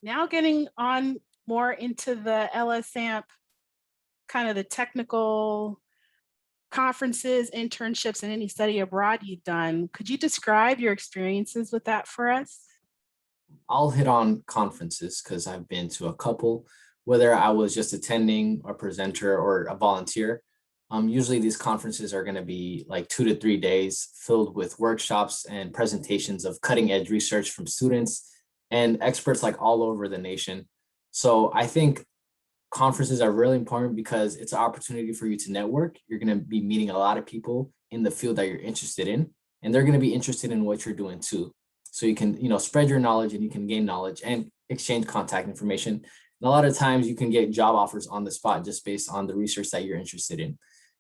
Now getting on more into the LSAMP, kind of the technical conferences, internships, and any study abroad you've done. Could you describe your experiences with that for us? I'll hit on conferences because I've been to a couple, whether I was just attending, a presenter, or a volunteer. Usually these conferences are going to be like 2 to 3 days filled with workshops and presentations of cutting edge research from students and experts like all over the nation. So I think conferences are really important because it's an opportunity for you to network. You're going to be meeting a lot of people in the field that you're interested in, and they're going to be interested in what you're doing too. So you can, spread your knowledge and you can gain knowledge and exchange contact information. And a lot of times you can get job offers on the spot just based on the research that you're interested in.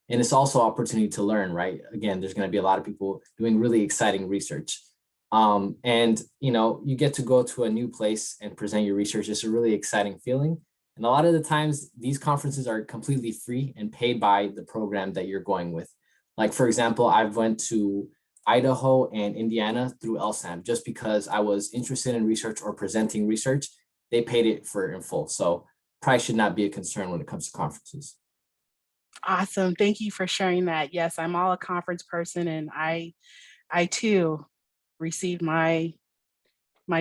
And it's also opportunity to learn, right? Again, there's going to be a lot of people doing really exciting research. And you get to go to a new place and present your research. It's a really exciting feeling. And a lot of the times these conferences are completely free and paid by the program that you're going with. Like, for example, I've went to Idaho and Indiana through LSAMP just because I was interested in research or presenting research. They paid it for in full. So price should not be a concern when it comes to conferences. Awesome. Thank you for sharing that. Yes, I'm all a conference person and I too received my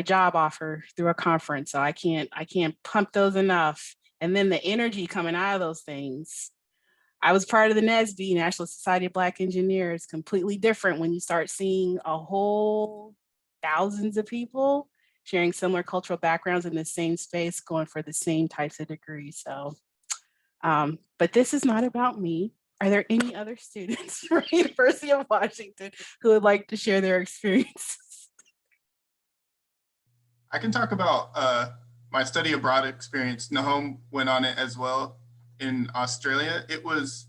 job offer through a conference. So I can't pump those enough. And then the energy coming out of those things. I was part of the NSB, National Society of Black Engineers, completely different when you start seeing a whole thousands of people sharing similar cultural backgrounds in the same space, going for the same types of degrees. So, but this is not about me. Are there any other students from University of Washington who would like to share their experience? I can talk about my study abroad experience. Nahom went on it as well in Australia. It was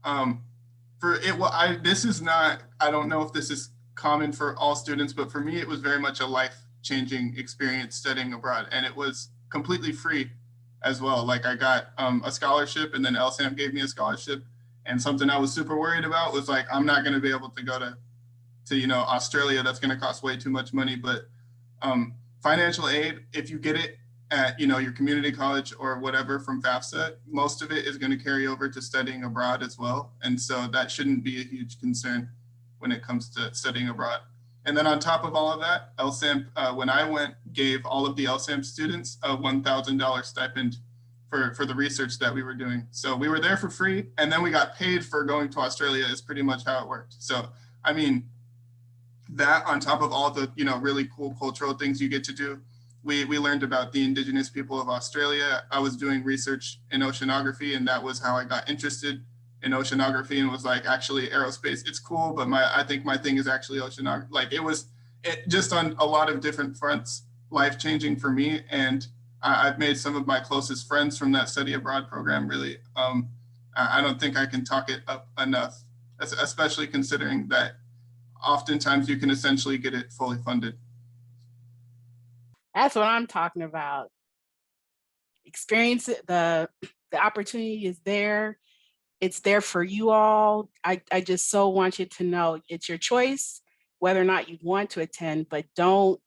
for it. Well, this is not. I don't know if this is common for all students, but for me, it was very much a life-changing experience studying abroad, and it was completely free as well. Like I got a scholarship, and then LSAM gave me a scholarship. And something I was super worried about was like I'm not going to be able to go to Australia. That's going to cost way too much money, but financial aid, if you get it at your community college or whatever from FAFSA, most of it is going to carry over to studying abroad as well. And so that shouldn't be a huge concern when it comes to studying abroad. And then on top of all of that, LSAMP, when I went, gave all of the LSAMP students a $1,000 stipend for the research that we were doing. So we were there for free, and then we got paid for going to Australia is pretty much how it worked. So, I mean, that on top of all the really cool cultural things you get to do, we learned about the indigenous people of Australia. I was doing research in oceanography, and that was how I got interested in oceanography and was like, actually aerospace, it's cool, but I think my thing is actually oceanography. Like it just on a lot of different fronts, life-changing for me. And I've made some of my closest friends from that study abroad program. Really, I don't think I can talk it up enough, especially considering that oftentimes you can essentially get it fully funded. That's what I'm talking about. Experience it, the opportunity is there. It's there for you all. I just so want you to know it's your choice whether or not you want to attend, but don't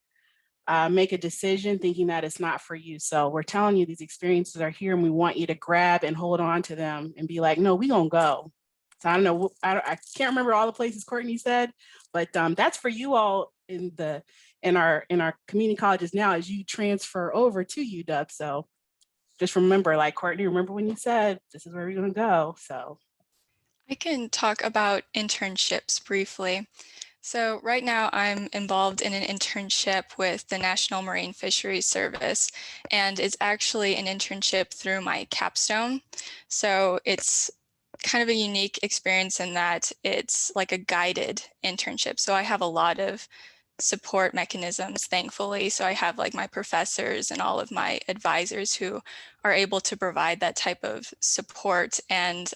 make a decision thinking that it's not for you. So we're telling you these experiences are here and we want you to grab and hold on to them and be like, no, we gonna go. So I don't know, I can't remember all the places Courtney said, but that's for you all in our community colleges now as you transfer over to UW. So just remember, like Courtney, remember when you said this is where we're gonna go. So I can talk about internships briefly. So right now I'm involved in an internship with the National Marine Fisheries Service, and it's actually an internship through my capstone. So it's kind of a unique experience in that it's like a guided internship. So I have a lot of support mechanisms, thankfully. So I have like my professors and all of my advisors who are able to provide that type of support. And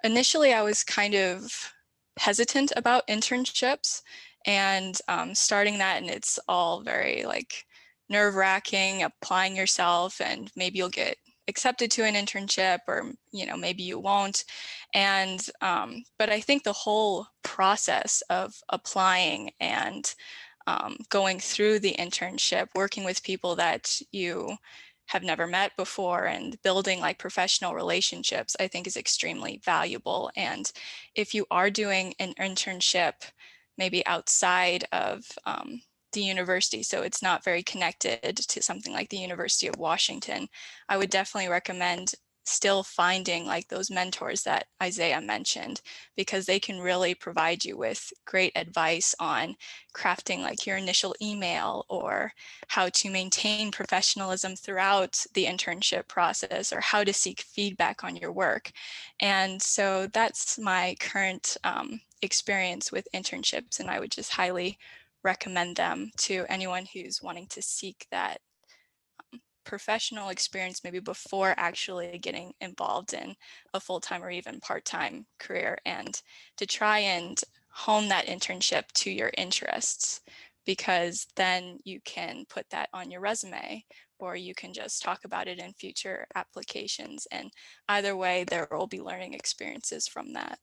initially I was kind of hesitant about internships and starting that, and it's all very like nerve-wracking, applying yourself, and maybe you'll get accepted to an internship or maybe you won't. And but I think the whole process of applying and going through the internship, working with people that you have never met before and building like professional relationships, I think is extremely valuable. And if you are doing an internship, maybe outside of the university, so it's not very connected to something like the University of Washington, I would definitely recommend still finding like those mentors that Isaiah mentioned, because they can really provide you with great advice on crafting like your initial email, or how to maintain professionalism throughout the internship process, or how to seek feedback on your work. And so that's my current experience with internships, and I would just highly recommend them to anyone who's wanting to seek that professional experience maybe before actually getting involved in a full-time or even part-time career, and to try and hone that internship to your interests, because then you can put that on your resume, or you can just talk about it in future applications, and either way there will be learning experiences from that.